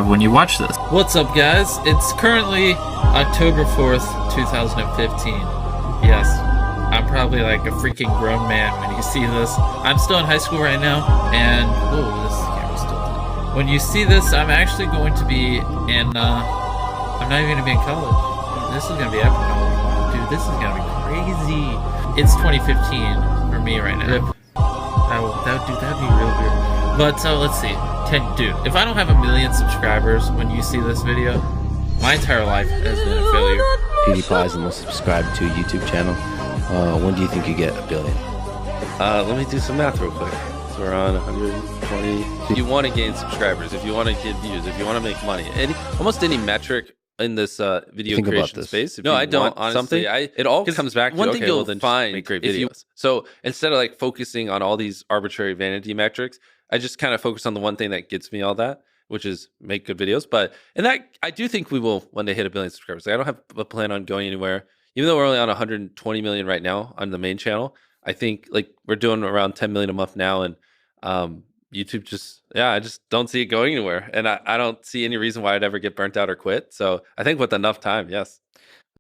when you watch this. What's up, guys? It's currently October 4th, 2015. Yes, I'm probably like a freaking grown man when you see this. I'm still in high school right now, and whoa, this camera's tilted. When you see this, I'm actually going to be in, I'm not even going to be in college. This is going to be after college. Dude, this is going to be crazy. It's 2015 for me right now. That'd be real weird. But let's see. Dude, if I don't have 1 million subscribers when you see this video, my entire life has been a failure. PewDiePie is the most subscribed to YouTube channel. When do you think you get 1 billion? Let me do some math real quick. So we're on 120. If you want to gain subscribers, if you want to get views, if you want to make money, almost any metric in this video creation space. No, I don't. Honestly, it all comes back to one thing you'll find make great videos. So instead of like focusing on all these arbitrary vanity metrics, I just kind of focus on the one thing that gets me all that, which is make good videos. And that I do think we will one day hit 1 billion subscribers. Like, I don't have a plan on going anywhere, even though we're only on 120 million right now on the main channel. I think like we're doing around 10 million a month now, and YouTube I just don't see it going anywhere, and I don't see any reason why I'd ever get burnt out or quit. So I think with enough time, yes.